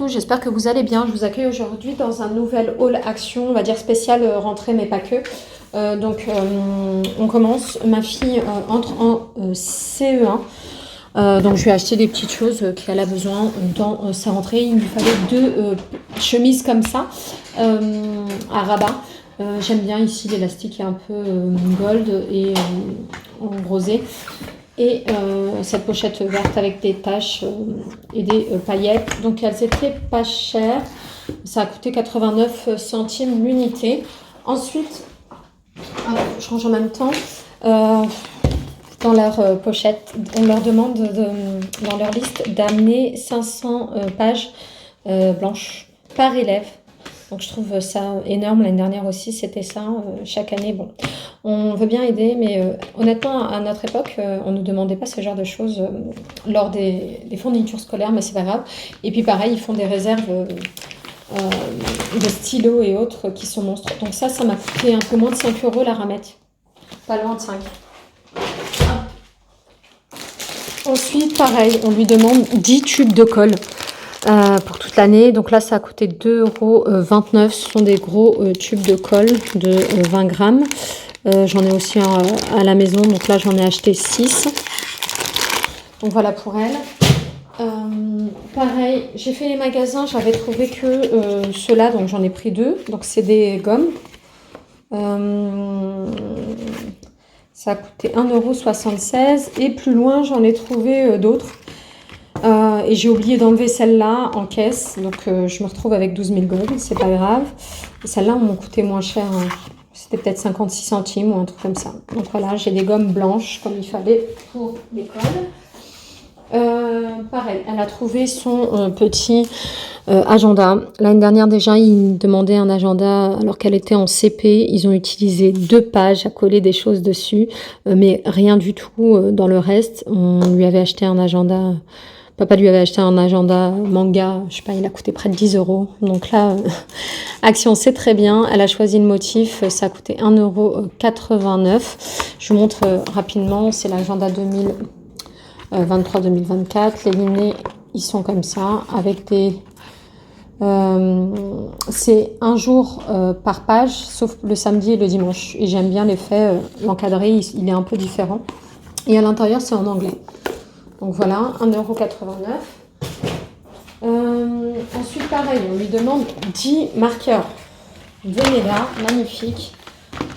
tous, j'espère que vous allez bien. Je vous accueille aujourd'hui dans un nouvel haul action, on va dire spécial rentrée mais pas que. On commence, ma fille entre en CE1. Donc je lui ai acheté des petites choses qu'elle a besoin dans sa rentrée. Il lui fallait deux chemises comme ça à rabat. J'aime bien ici l'élastique est un peu gold et en rosé. Et cette pochette verte avec des taches et des paillettes. Donc elles étaient pas chères. Ça a coûté 89 centimes l'unité. Ensuite, je range en même temps. Dans leur pochette, on leur demande dans leur liste d'amener 500 pages blanches par élève. Donc je trouve ça énorme. L'année dernière aussi, c'était ça. Chaque année, bon, on veut bien aider, mais honnêtement, à notre époque, on ne nous demandait pas ce genre de choses lors des fournitures scolaires, mais c'est pas grave. Et puis pareil, ils font des réserves de stylos et autres qui sont monstres. Donc ça m'a coûté un peu moins de 5 € la ramette. Pas loin de 5. Ensuite, pareil, on lui demande 10 tubes de colle. Pour toute l'année. Donc là, ça a coûté 2,29 €. Ce sont des gros tubes de colle de 20 grammes. J'en ai aussi un à la maison. Donc là, j'en ai acheté 6. Donc voilà pour elle. Pareil, j'ai fait les magasins. J'avais trouvé que ceux-là. Donc j'en ai pris 2. Donc c'est des gommes. Ça a coûté 1,76 €. Et plus loin, j'en ai trouvé d'autres. Et j'ai oublié d'enlever celle-là en caisse, donc je me retrouve avec 12 000 gold, c'est pas grave. Et celles-là m'ont coûté moins cher, hein. C'était peut-être 56 centimes ou un truc comme ça. Donc voilà, j'ai des gommes blanches comme il fallait pour l'école. Pareil, elle a trouvé son petit agenda. L'année dernière déjà, ils demandaient un agenda alors qu'elle était en CP. Ils ont utilisé 2 pages à coller des choses dessus, mais rien du tout dans le reste. On lui avait acheté un agenda... Papa lui avait acheté un agenda manga, je sais pas, il a coûté près de 10 €. Donc là, Action, c'est très bien. Elle a choisi le motif, ça a coûté 1,89 €. Je vous montre rapidement, c'est l'agenda 2023-2024. Les lignets, ils sont comme ça, avec des... c'est un jour par page, sauf le samedi et le dimanche. Et j'aime bien l'effet, l'encadré, il est un peu différent. Et à l'intérieur, c'est en anglais. Donc voilà, 1,89 €. Ensuite, pareil, on lui demande 10 marqueurs. Velleda, magnifique.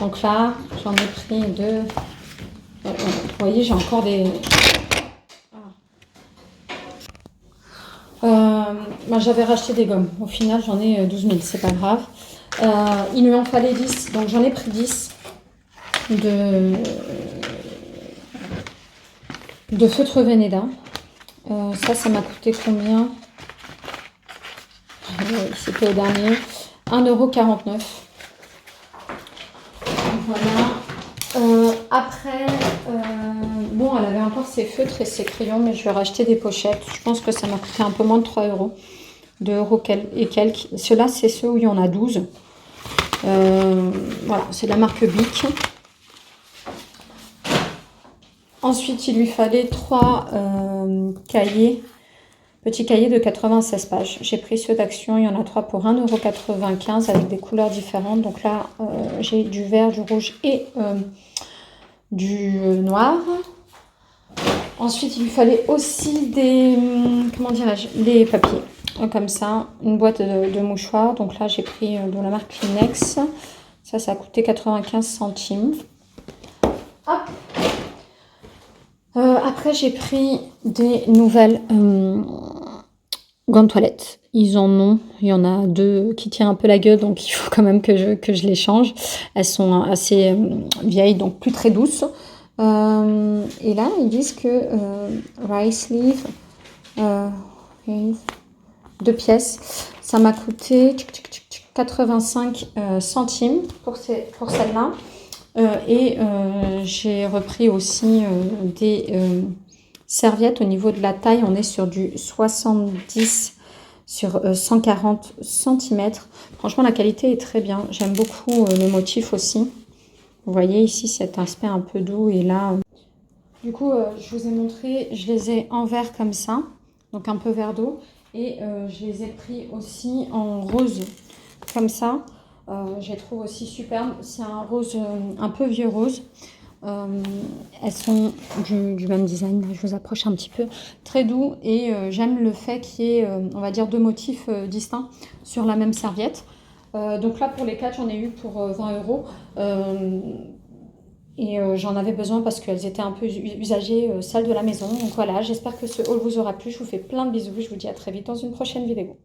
Donc là, j'en ai pris 2. Vous voyez, j'ai encore des... J'avais racheté des gommes. Au final, j'en ai 12 000, c'est pas grave. Il lui en fallait 10, donc j'en ai pris 10 de feutre Velleda. Ça m'a coûté combien? C'était au dernier. 1,49 €. Voilà. Après, bon, elle avait encore ses feutres et ses crayons, mais je vais racheter des pochettes. Je pense que ça m'a coûté un peu moins de 3 €. 2 € et quelques. Ceux-là, c'est ceux où il y en a 12. Voilà, c'est de la marque Bic. Ensuite, il lui fallait 3 cahiers, petits cahiers de 96 pages. J'ai pris ceux d'Action, il y en a 3 pour 1,95 € avec des couleurs différentes. Donc là, j'ai du vert, du rouge et du noir. Ensuite, il lui fallait aussi des, comment dirais-je, les papiers. Comme ça, une boîte de mouchoirs. Donc là, j'ai pris de la marque Kleenex. Ça a coûté 95 centimes. Hop. Après, j'ai pris des nouvelles gants de toilette. Ils en ont, il y en a 2 qui tirent un peu la gueule, donc il faut quand même que je les change. Elles sont assez vieilles, donc plus très douces. Et là, ils disent que rice sleeve, 2 pièces, ça m'a coûté 85 centimes pour celle-là. J'ai repris aussi des serviettes au niveau de la taille. On est sur du 70 sur 140 cm. Franchement, la qualité est très bien. J'aime beaucoup le motif aussi. Vous voyez ici cet aspect un peu doux. Et là, du coup, je vous ai montré, je les ai en vert comme ça. Donc un peu vert d'eau. Et je les ai pris aussi en rose, comme ça. Je les trouve aussi superbes. C'est un rose, un peu vieux rose. Elles sont du même design, là, je vous approche un petit peu, très doux. Et j'aime le fait qu'il y ait, on va dire, deux motifs distincts sur la même serviette. Donc là, pour les 4, j'en ai eu pour 20 euros. Et j'en avais besoin parce qu'elles étaient un peu usagées, celles de la maison. Donc voilà, j'espère que ce haul vous aura plu. Je vous fais plein de bisous. Je vous dis à très vite dans une prochaine vidéo.